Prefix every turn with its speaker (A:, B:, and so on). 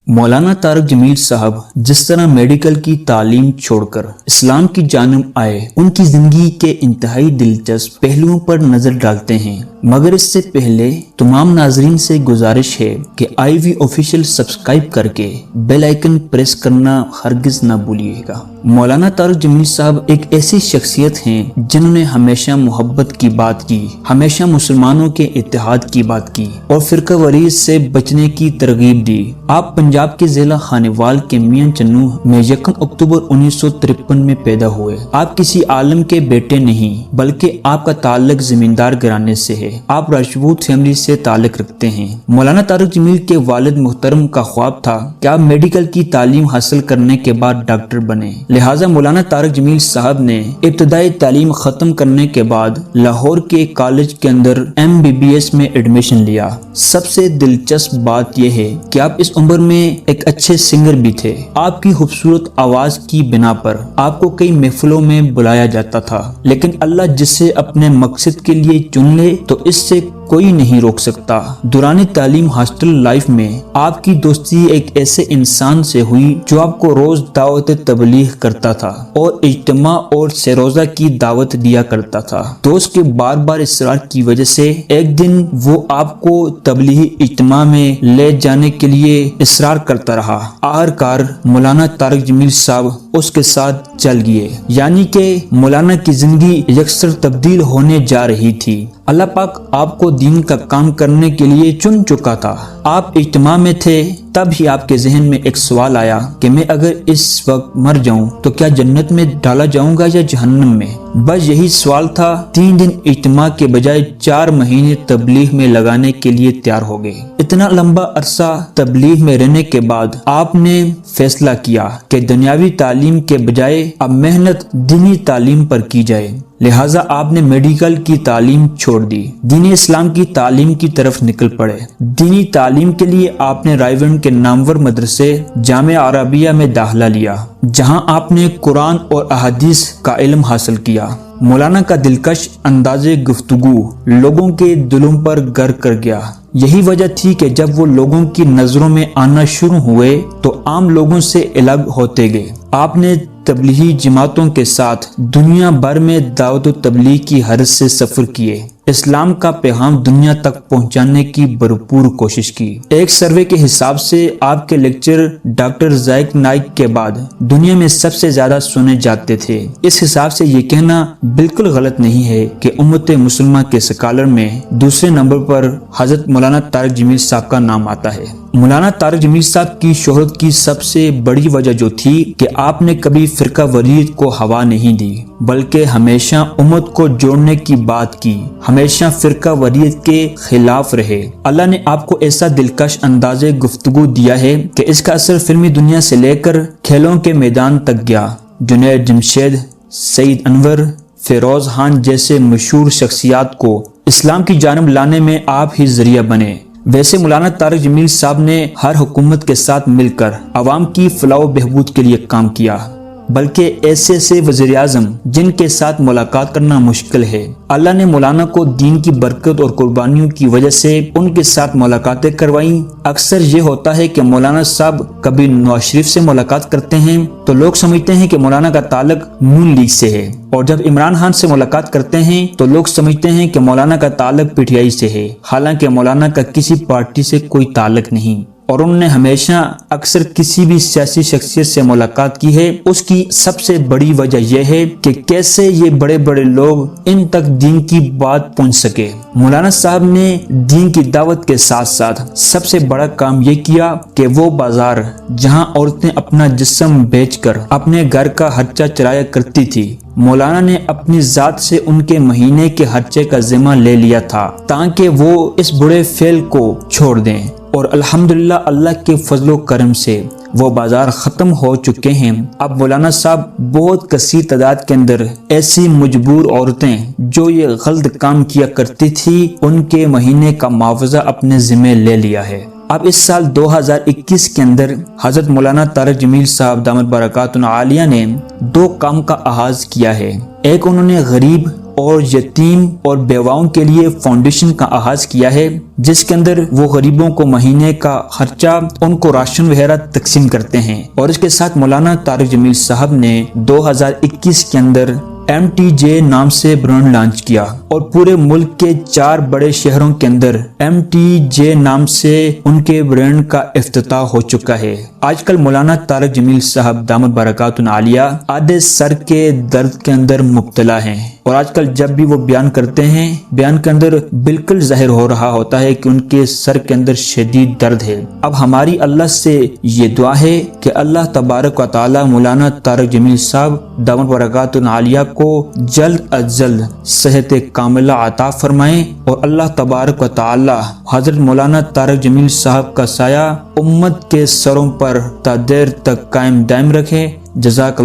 A: مولانا طارق جمیل صاحب جس طرح میڈیکل کی تعلیم چھوڑ کر اسلام کی جانب آئے، ان کی زندگی کے انتہائی دلچسپ پہلوؤں پر نظر ڈالتے ہیں، مگر اس سے پہلے تمام ناظرین سے گزارش ہے کہ آئی وی آفیشیل سبسکرائب کر کے بیل آئیکن پریس کرنا ہرگز نہ بھولیے گا۔ مولانا طارق جمیل صاحب ایک ایسی شخصیت ہیں جنہوں نے ہمیشہ محبت کی بات کی، ہمیشہ مسلمانوں کے اتحاد کی بات کی اور فرقہ واریت سے بچنے کی ترغیب دی۔ آپ پنجاب کے ضلع خانیوال کے میاں چنو میں 1 اکتوبر 1953 میں پیدا ہوئے۔ آپ کسی عالم کے بیٹے نہیں بلکہ آپ کا تعلق زمیندار گھرانے سے ہے۔ آپ راجپوت فیملی سے تعلق رکھتے ہیں۔ مولانا طارق جمیل کے والد محترم کا خواب تھا کہ آپ میڈیکل کی تعلیم حاصل کرنے کے بعد ڈاکٹر بنے، لہٰذا مولانا طارق جمیل صاحب نے ابتدائی تعلیم ختم کرنے کے بعد لاہور کے کالج کے اندر MBBS میں ایڈمیشن لیا۔ سب سے دلچسپ بات یہ ہے کہ آپ اس عمر میں ایک اچھے سنگر بھی تھے۔ آپ کی خوبصورت آواز کی بنا پر آپ کو کئی محفلوں میں بلایا جاتا تھا، لیکن اللہ جسے اپنے مقصد کے لیے چن لے تو اس سے کوئی نہیں روک سکتا۔ دوران تعلیم ہاسٹل لائف میں آپ کی دوستی ایک ایسے انسان سے ہوئی جو آپ کو روز دعوت تبلیغ کرتا تھا اور اجتماع اور سروزہ کی دعوت دیا کرتا تھا۔ دوست کے بار بار اصرار کی وجہ سے ایک دن وہ آپ کو تبلیغی اجتماع میں لے جانے کے لیے اصرار کرتا رہا۔ آخرکار مولانا طارق جمیل صاحب اس کے ساتھ چل گئے، یعنی کہ مولانا کی زندگی یکسر تبدیل ہونے جا رہی تھی۔ اللہ پاک آپ کو دین کا کام کرنے کے لیے چن چکا تھا۔ آپ اجتماع میں تھے، تب ہی آپ کے ذہن میں ایک سوال آیا کہ میں اگر اس وقت مر جاؤں تو کیا جنت میں ڈالا جاؤں گا یا جہنم میں؟ بس یہی سوال تھا۔ 3 دن اجتماع کے بجائے 4 مہینے تبلیغ میں لگانے کے لیے تیار ہو گئے۔ اتنا لمبا عرصہ تبلیغ میں رہنے کے بعد آپ نے فیصلہ کیا کہ دنیاوی تعلیم کے بجائے اب محنت دینی تعلیم پر کی جائے، لہٰذا آپ نے میڈیکل کی تعلیم چھوڑ دی، دین اسلام کی تعلیم کی طرف نکل پڑے۔ دینی تعلیم کے لیے آپ نے رائیونڈ کے نامور مدرسے جامعہ عربیہ میں داخلہ لیا، جہاں آپ نے قرآن اور احادیث کا علم حاصل کیا۔ مولانا کا دلکش انداز گفتگو لوگوں کے دلوں پر گر کر گیا۔ یہی وجہ تھی کہ جب وہ لوگوں کی نظروں میں آنا شروع ہوئے تو عام لوگوں سے الگ ہوتے گئے۔ آپ نے تبلیغی جماعتوں کے ساتھ دنیا بھر میں دعوت و تبلیغ کی حرص سے سفر کیے، اسلام کا پیغام دنیا تک پہنچانے کی بھرپور کوشش کی۔ ایک سروے کے حساب سے آپ کے لیکچر ڈاکٹر ذائق نائک کے بعد دنیا میں سب سے زیادہ سنے جاتے تھے۔ اس حساب سے یہ کہنا بالکل غلط نہیں ہے کہ امت مسلمہ کے سکالر میں دوسرے نمبر پر حضرت مولانا طارق جمیل صاحب کا نام آتا ہے۔ مولانا طارق جمیل صاحب کی شہرت کی سب سے بڑی وجہ جو تھی کہ آپ نے کبھی فرقہ واریت کو ہوا نہیں دی، بلکہ ہمیشہ امت کو جوڑنے کی بات کی، ہمیشہ فرقہ واریت کے خلاف رہے۔ اللہ نے آپ کو ایسا دلکش انداز گفتگو دیا ہے کہ اس کا اثر فلمی دنیا سے لے کر کھیلوں کے میدان تک گیا۔ جنید جمشید، سعید انور، فیروز خان جیسے مشہور شخصیات کو اسلام کی جانب لانے میں آپ ہی ذریعہ بنے۔ ویسے مولانا طارق جمیل صاحب نے ہر حکومت کے ساتھ مل کر عوام کی فلاح و بہبود کے لیے کام کیا، بلکہ ایسے وزیر اعظم جن کے ساتھ ملاقات کرنا مشکل ہے۔ اللہ نے مولانا کو دین کی برکت اور قربانیوں کی وجہ سے ان کے ساتھ ملاقاتیں کروائیں۔ اکثر یہ ہوتا ہے کہ مولانا صاحب کبھی نواز شریف سے ملاقات کرتے ہیں تو لوگ سمجھتے ہیں کہ مولانا کا تعلق نون لیگ سے ہے، اور جب عمران خان سے ملاقات کرتے ہیں تو لوگ سمجھتے ہیں کہ مولانا کا تعلق PTI سے ہے، حالانکہ مولانا کا کسی پارٹی سے کوئی تعلق نہیں، اور انہوں نے ہمیشہ اکثر کسی بھی سیاسی شخصیت سے ملاقات کی ہے۔ اس کی سب سے بڑی وجہ یہ ہے کہ کیسے یہ بڑے بڑے لوگ ان تک دین کی بات پہنچ سکے۔ مولانا صاحب نے دین کی دعوت کے ساتھ ساتھ سب سے بڑا کام یہ کیا کہ وہ بازار جہاں عورتیں اپنا جسم بیچ کر اپنے گھر کا خرچہ چلایا کرتی تھی، مولانا نے اپنی ذات سے ان کے مہینے کے خرچے کا ذمہ لے لیا تھا تاکہ وہ اس برے فعل کو چھوڑ دیں، اور الحمدللہ اللہ کے فضل و کرم سے وہ بازار ختم ہو چکے ہیں۔ اب مولانا صاحب بہت کثیر تعداد کے اندر ایسی مجبور عورتیں جو یہ غلط کام کیا کرتی تھی ان کے مہینے کا معاوضہ اپنے ذمہ لے لیا ہے۔ اب اس سال 2021 کے اندر حضرت مولانا طارق جمیل صاحب دامت برکاتہ عالیہ نے 2 کام کا آغاز کیا ہے۔ ایک انہوں نے غریب اور یتیم اور بیواؤں کے لیے فاؤنڈیشن کا آغاز کیا ہے، جس کے اندر وہ غریبوں کو مہینے کا خرچہ ان کو راشن وغیرہ تقسیم کرتے ہیں۔ اور اس کے ساتھ مولانا طارق جمیل صاحب نے 2021 کے اندر MTJ نام سے برانڈ لانچ کیا اور پورے ملک کے 4 بڑے شہروں کے اندر MTJ نام سے ان کے برانڈ کا افتتاح ہو چکا ہے۔ آج کل مولانا طارق جمیل صاحب دامت برکاتہ عالیہ آدھے سر کے درد کے اندر مبتلا ہیں، اور آج کل جب بھی وہ بیان کرتے ہیں، بیان کے اندر بالکل ظاہر ہو رہا ہوتا ہے کہ ان کے سر کے اندر شدید درد ہے۔ اب ہماری اللہ سے یہ دعا ہے کہ اللہ تبارک و تعالی مولانا طارق جمیل صاحب دامت برکاتہ عالیہ کو جلد از جلد صحت کاملہ عطا فرمائیں، اور اللہ تبارک و تعالی حضرت مولانا طارق جمیل صاحب کا سایہ امت کے سروں پر تا دیر تک قائم دائم رکھے۔ جزاک اللہ۔